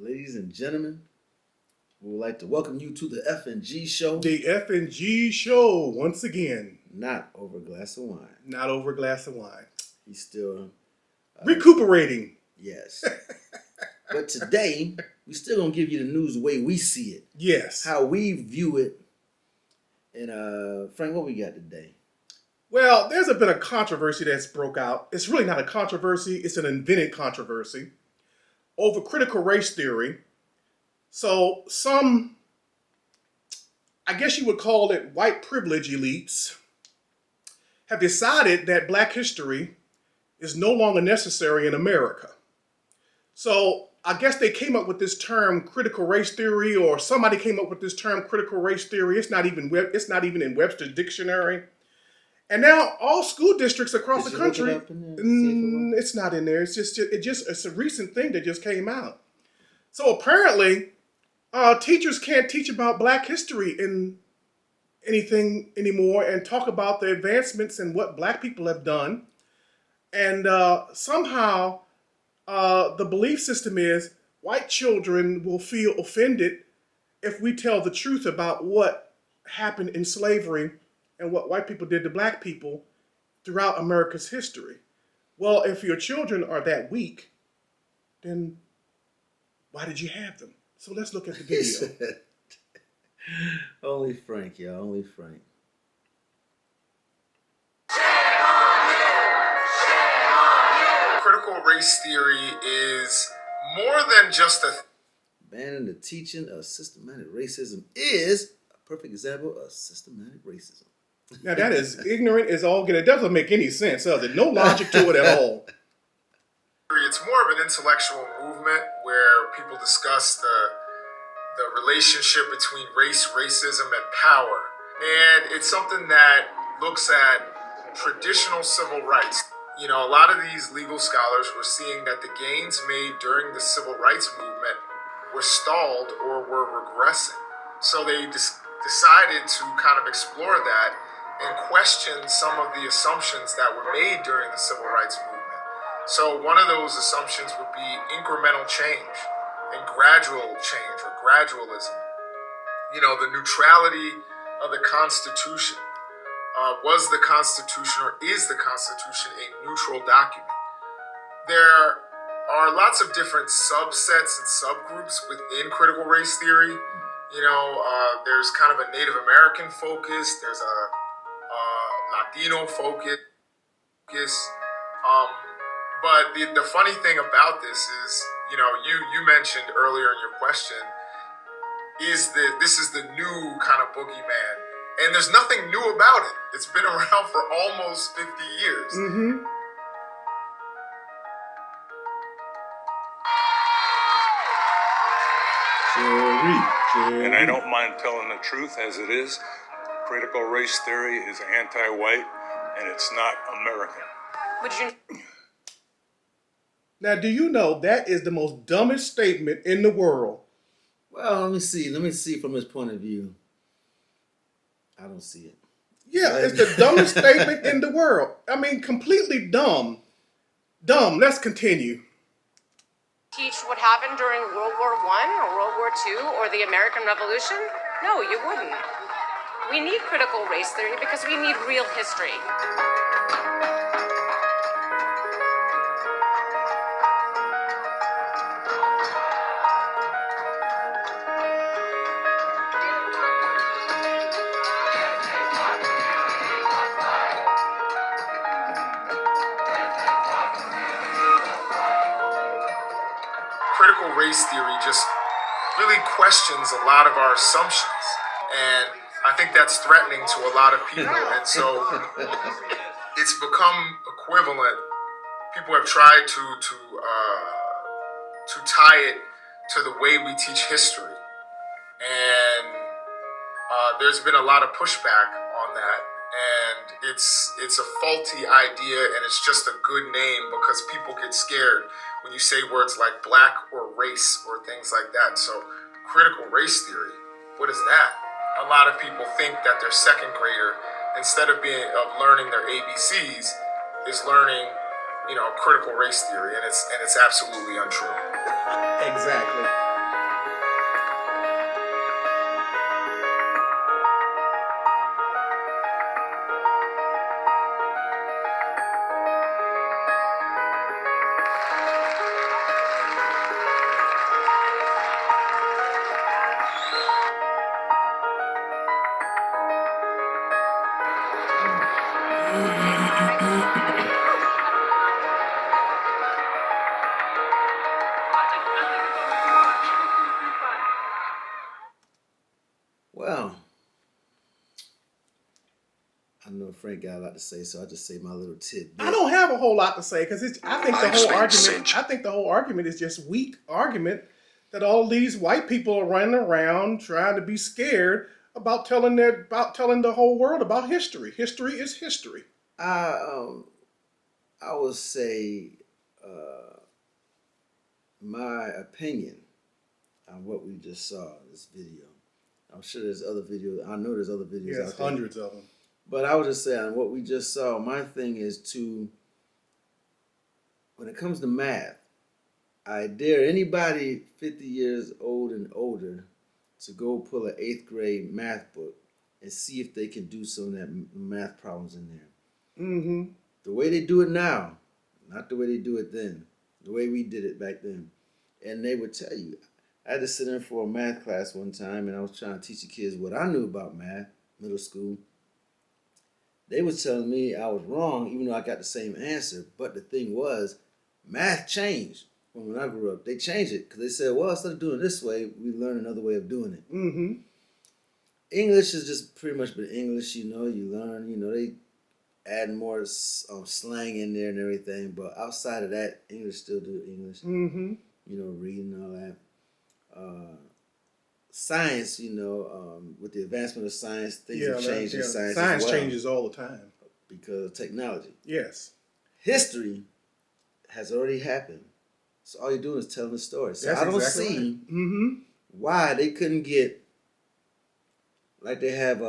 Ladies and gentlemen, we would like to welcome you to the F&G show. The F&G show, once again. Not over a glass of wine. Not over a glass of wine. He's still... recuperating. Yes. But today, we still going to give you the news the way we see it. Yes. How we view it. And Frank, what we got today? Well, there's been a controversy that's broke out. It's really not a controversy. It's an invented controversy over critical race theory. So some, I guess you would call it white privilege elites, have decided that Black history is no longer necessary in America. So I guess they came up with this term critical race theory, or somebody came up with this term critical race theory. It's not even in Webster's dictionary. And now all school districts across the country, it's not in there. It's a recent thing that just came out. So apparently, teachers can't teach about Black history in anything anymore and talk about the advancements and what Black people have done. And somehow the belief system is white children will feel offended if we tell the truth about what happened in slavery and what white people did to Black people throughout America's history. Well, if your children are that weak, then why did you have them? So let's look at the video. Only Frank, y'all. Only Frank. Critical race theory is more than just a... Banning the teaching of systematic racism is a perfect example of systematic racism. Now that is ignorant as all get. It doesn't make any sense, does it? No logic to it at all. It's more of an intellectual movement where people discuss the relationship between race, racism, and power. And it's something that looks at traditional civil rights. You know, a lot of these legal scholars were seeing that the gains made during the civil rights movement were stalled or were regressing. So they decided to kind of explore that and question some of the assumptions that were made during the civil rights movement. So one of those assumptions would be incremental change and gradual change or gradualism. You know, the neutrality of the Constitution. Was the Constitution or is the Constitution a neutral document? There are lots of different subsets and subgroups within critical race theory. You know, there's kind of a Native American focus. There's a Latino focus. But the funny thing about this is, you know, you mentioned earlier in your question, is that this is the new kind of boogeyman. And there's nothing new about it. It's been around for almost 50 years. Mm-hmm. And I don't mind telling the truth as it is. Critical race theory is anti-white, and it's not American. Would you... Now, do you know that is the most dumbest statement in the world? Well, let me see. Let me see from his point of view. I don't see it. Yeah, it's the dumbest statement in the world. I mean, completely dumb. Dumb. Let's continue. Teach what happened during World War I or World War II or the American Revolution? No, you wouldn't. We need critical race theory because we need real history. Critical race theory just really questions a lot of our assumptions. And I think that's threatening to a lot of people. And so it's become equivalent. People have tried to tie it to the way we teach history. And there's been a lot of pushback on that. And it's a faulty idea, and it's just a good name because people get scared when you say words like black or race or things like that. So critical race theory, what is that? A lot of people think that their second grader, instead of learning their ABCs, is learning, you know, critical race theory, and it's absolutely untrue. Exactly. Frank got a lot to say, so I'll just say my little tidbit. I don't have a whole lot to say because I think the whole argument is just weak argument that all these white people are running around trying to be scared about telling the whole world about history. History is history. I would say my opinion on what we just saw in this video. I'm sure there's other videos. I know there's other videos Yes, out there. hundreds of them. But I would just say on what we just saw, my thing is when it comes to math, I dare anybody 50 years old and older to go pull an 8th grade math book and see if they can do some of that math problems in there. Mm-hmm. The way they do it now, not the way they do it then, the way we did it back then. And they would tell you, I had to sit in for a math class one time and I was trying to teach the kids what I knew about math, middle school. They was telling me I was wrong, even though I got the same answer. But the thing was, math changed from when I grew up. They changed it because they said, well, instead of doing it this way, we learn another way of doing it. Mm-hmm. English has just pretty much been English, you learn, they add more slang in there and everything. But outside of that, English still do English. Mm-hmm. Reading and all that. Science, with the advancement of science, things have changed in science Science as well changes all the time. because of technology. Yes. History has already happened. So all you're doing is telling the story. So That's I don't exactly see right. Mm-hmm. why they couldn't get, like they have,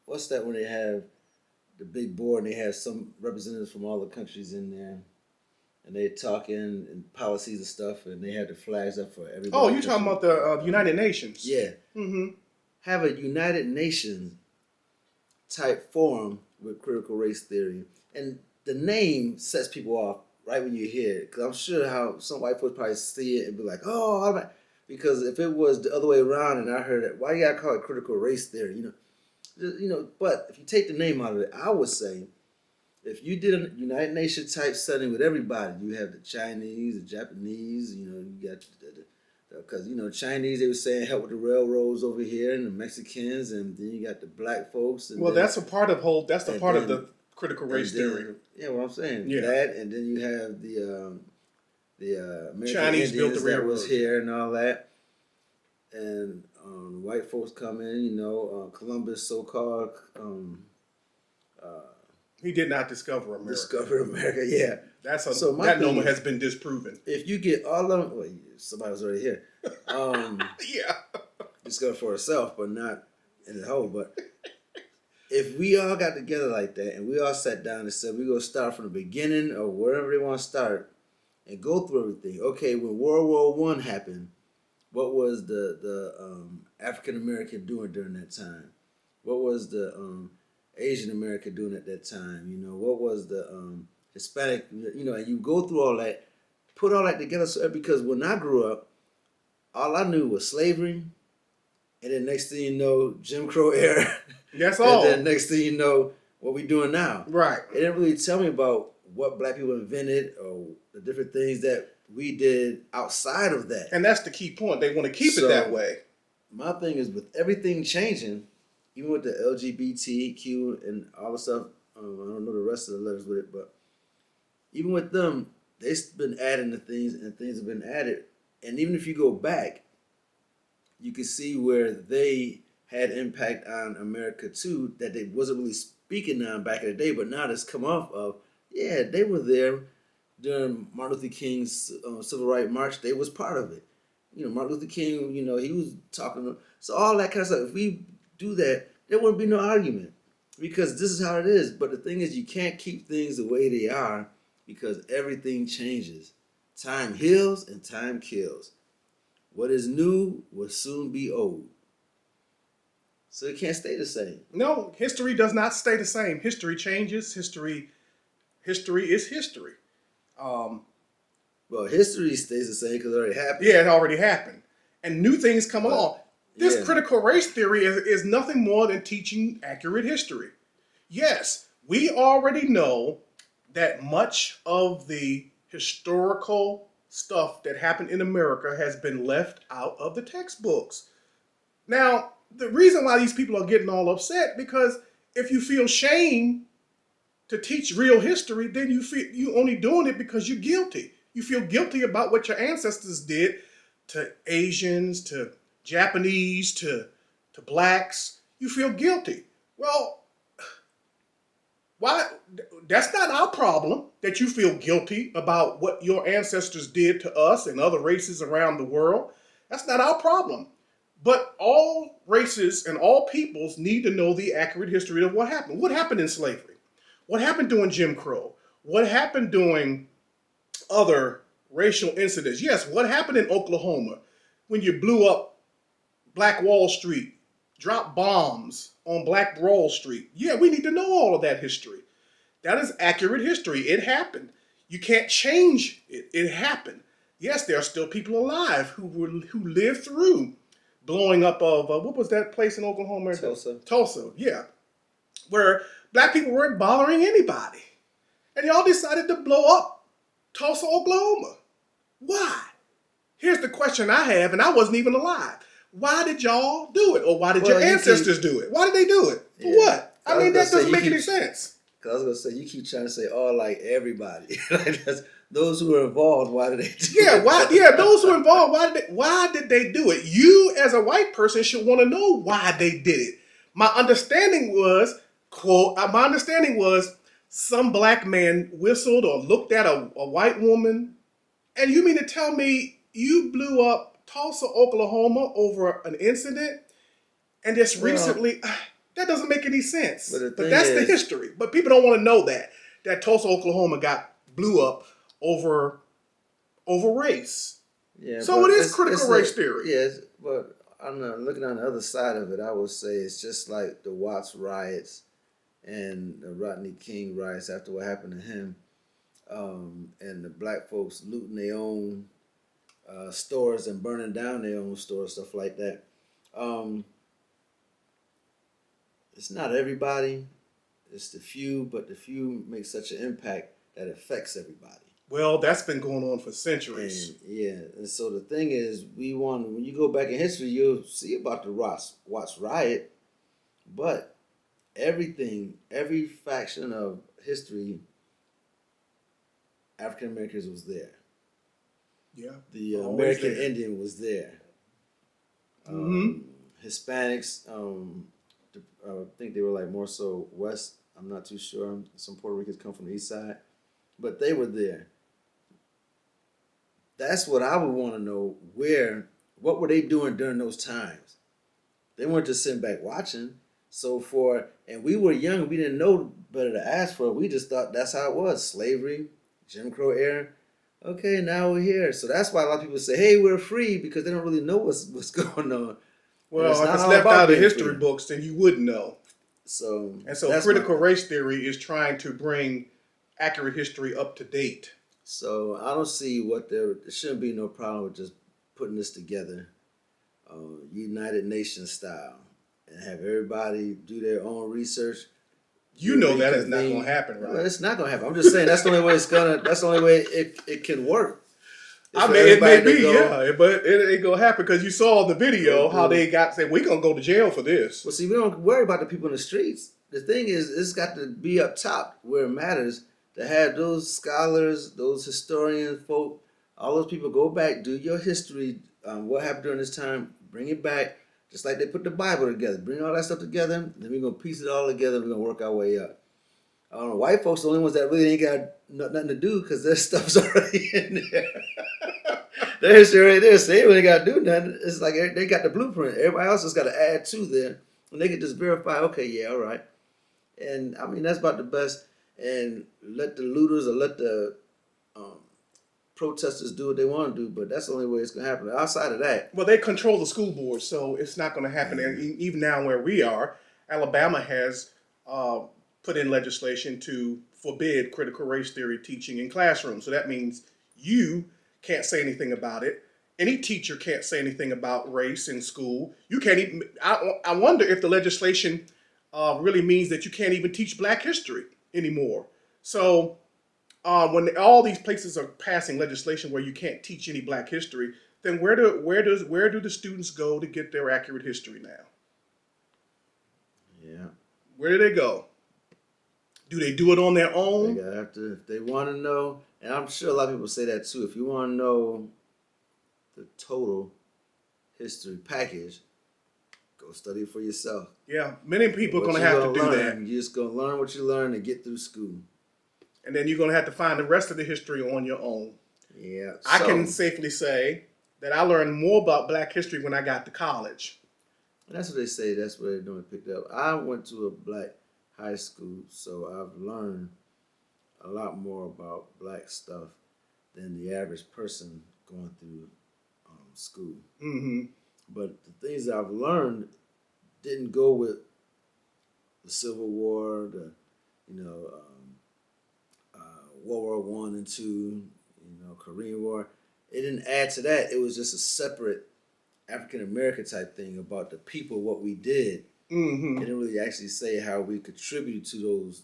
what's that when they have the big board and they have some representatives from all the countries in there and they're talking and policies and stuff and they have the flags up for everybody. Oh, you're talking about the United Nations? Yeah. Mm-hmm. Have a United Nations type forum with critical race theory. And the name sets people off right when you hear it. Because I'm sure how some white folks probably see it and be like, oh, all right. Because if it was the other way around and I heard it, why you gotta call it critical race theory? But if you take the name out of it, I would say, if you did a United Nations type setting with everybody, you have the Chinese, the Japanese, you got because Chinese, they were saying help with the railroads over here, and the Mexicans, and then you got the black folks. And Well, then, that's the part of the critical race theory. Yeah, what I'm saying. Yeah. That, and then you have the American Chinese built Indians the that was railroads. here and all that, and white folks come in. Columbus, so-called. He did not discover America. Discover America, yeah. That thing number is, has been disproven. If you get all of them, well, somebody was already here. Yeah. Discover for herself, but not in the whole. But if we all got together like that and we all sat down and said we're going to start from the beginning or wherever they want to start and go through everything. Okay, when World War I happened, what was the African American doing during that time? What was the Asian American doing at that time? What was the Hispanic? And you go through all that, put all that together. So because when I grew up, all I knew was slavery, and then next thing you know, Jim Crow era. That's all. And then next thing you know, what we doing now. Right. It didn't really tell me about what black people invented or the different things that we did outside of that. And that's the key point. They want to keep it that way. My thing is with everything changing, even with the LGBTQ and all the stuff, I don't know the rest of the letters with it, but even with them, they've been adding the things and things have been added. And even if you go back, you can see where they had impact on America too, that they wasn't really speaking on back in the day, but now it's come off of, yeah, they were there during Martin Luther King's Civil Rights March. They was part of it. Martin Luther King, he was talking. So all that kind of stuff, if we do that, there wouldn't be no argument because this is how it is. But the thing is, you can't keep things the way they are because everything changes. Time heals and time kills. What is new will soon be old. So it can't stay the same. No, history does not stay the same. History changes. History is history. Well, history stays the same because it already happened. Yeah, it already happened. And new things come along. This yeah. critical race theory is nothing more than teaching accurate history. Yes, we already know that much of the historical stuff that happened in America has been left out of the textbooks. Now, the reason why these people are getting all upset because if you feel shame to teach real history, then you only doing it because you're guilty. You feel guilty about what your ancestors did to Asians, to Japanese, to blacks. You feel guilty. Well, why? That's not our problem that you feel guilty about what your ancestors did to us and other races around the world. That's not our problem. But all races and all peoples need to know the accurate history of what happened. What happened in slavery? What happened during Jim Crow? What happened during other racial incidents? Yes, what happened in Oklahoma when you blew up Black Wall Street, dropped bombs on Black Wall Street? Yeah, we need to know all of that history. That is accurate history. It happened. You can't change it. It happened. Yes, there are still people alive who lived through blowing up of what was that place in Oklahoma? Tulsa, yeah, where black people weren't bothering anybody, and y'all decided to blow up Tulsa, Oklahoma. Why? Here's the question I have, and I wasn't even alive. Why did y'all do it, or why did your ancestors do it? Why did they do it? For what? I mean, that doesn't make any sense. Because I was gonna say, you keep trying to say, "Oh, like everybody." Like those who were involved. Why did they do it? Yeah, why? Yeah, those who were involved. Why did they do it? You, as a white person, should want to know why they did it. My understanding was, quote, my understanding was some black man whistled or looked at a white woman, and you mean to tell me you blew up Tulsa, Oklahoma over an incident, and just recently? That doesn't make any sense. But that's the history. But people don't want to know that Tulsa, Oklahoma got blew up over race. Yeah, so it is critical race theory. Yes, but I'm looking on the other side of it. I would say it's just like the Watts riots and the Rodney King riots after what happened to him, and the black folks looting their own stores and burning down their own stores, stuff like that. It's not everybody, it's the few, but the few make such an impact that affects everybody. Well, that's been going on for centuries. And so the thing is, when you go back in history, you'll see about the Watts riot, but every faction of history, African Americans was there. Yeah. The American Indian was there. Hispanics, I think they were like more so west. I'm not too sure. Some Puerto Ricans come from the east side, but they were there. That's what I would want to know. What were they doing during those times? They weren't just sitting back watching. And we were young. We didn't know better to ask for it. We just thought that's how it was. Slavery, Jim Crow era. Okay, now we're here. So that's why a lot of people say, "Hey, we're free," because they don't really know what's going on. Well, if it's left out of the history books, then you wouldn't know. So critical race theory is trying to bring accurate history up to date. So I don't see there shouldn't be no problem with just putting this together, United Nations style, and have everybody do their own research. You know that is not going to happen, right? Well, it's not going to happen. I'm just saying that's the only way that's the only way it can work. I mean, it may be, but it ain't gonna happen because you saw the video how they said we're gonna go to jail for this. Well, see, we don't worry about the people in the streets. The thing is, it's got to be up top where it matters to have those scholars, those historians, folk, all those people go back, do your history, what happened during this time, bring it back, just like they put the Bible together, bring all that stuff together, then we're gonna piece it all together. We're gonna work our way up. White folks are the only ones that really ain't got nothing to do because their stuff's already in there. Their history right there, so they ain't really got to do nothing. It's like they got the blueprint. Everybody else has got to add to there, and they can just verify. Okay, yeah, all right. And I mean that's about the best. And let the looters or let the protesters do what they want to do, but that's the only way it's gonna happen. Outside of that, well, they control the school board, so it's not going to happen. And even now, where we are, Alabama has put in legislation to forbid critical race theory teaching in classrooms. So that means you can't say anything about it. Any teacher can't say anything about race in school. You can't even. I wonder if the legislation really means that you can't even teach Black history anymore. So when all these places are passing legislation where you can't teach any Black history, then where do the students go to get their accurate history now? Yeah. Where do they go? Do they do it on their They own? gotta have to, if they want to know, and I'm sure a lot of people say that too. If you want to know the total history package, go study it for yourself. Yeah, many people are What going to you have to do gonna that. learn, you're just gonna learn what you learn and get through school. And then you're going to have to find the rest of the history on your own. Yeah, I can so- safely say that I learned more about Black history when I got to college. That's what they say. That's where they're doing it picked up. I went to a black high school, so I've learned a lot more about black stuff than the average person going through school. Mm-hmm. But the things that I've learned didn't go with the Civil War, the World War I and II, Korean War. It didn't add to that. It was just a separate African American type thing about the people, what we did. Mm-hmm. It didn't really actually say how we contributed to those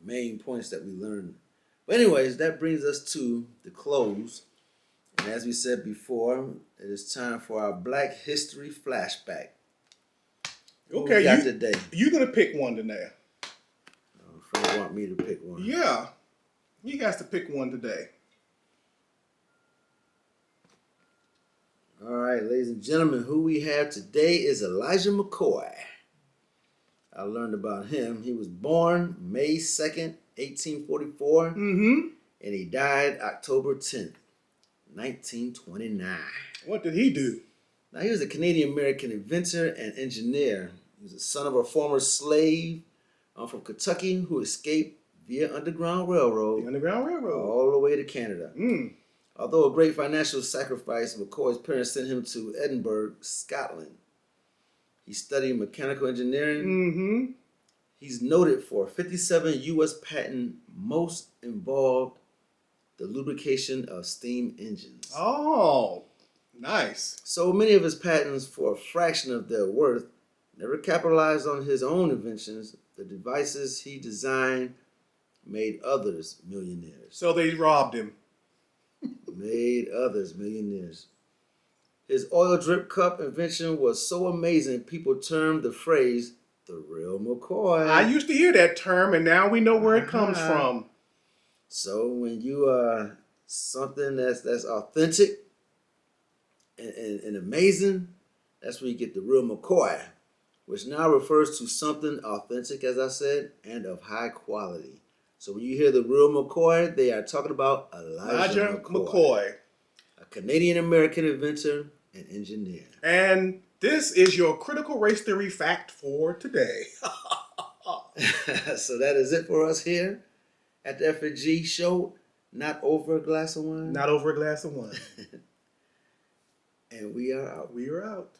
main points that we learned. But anyways, that brings us to the close. And as we said before, it is time for our Black History Flashback. What we Okay, got today? you're going to pick one today. Frank want me to pick one. Yeah, you guys to pick one today. All right, ladies and gentlemen, who we have today is Elijah McCoy. I learned about him. He was born May 2nd, 1844, Mm-hmm. and he died October 10th, 1929. What did he do? Now, he was a Canadian-American inventor and engineer. He was the son of a former slave from Kentucky who escaped via Underground The Railroad Underground Railroad. all the way to Canada. Mm. Although a great financial sacrifice, McCoy's parents sent him to Edinburgh, Scotland. He studied mechanical engineering. Mm-hmm. He's noted for 57 U.S. patent, most involved the lubrication of steam engines. Oh, nice. So many of his patents, for a fraction of their worth, never capitalized on his own inventions. The devices he designed made others millionaires. So they robbed him. Made others millionaires. His oil drip cup invention was so amazing, people termed the phrase the real McCoy. I used to hear that term, and now we know where it comes Uh-huh. from. So when you something that's authentic and amazing, that's where you get the real McCoy, which now refers to something authentic, as I said, and of high quality. So when you hear the real McCoy, they are talking about Elijah McCoy. a Canadian-American inventor and engineer. And this is your critical race theory fact for today. So that is it for us here at the F&G show, Not Over a Glass of Wine. Not over a glass of wine. And we are out. We are out.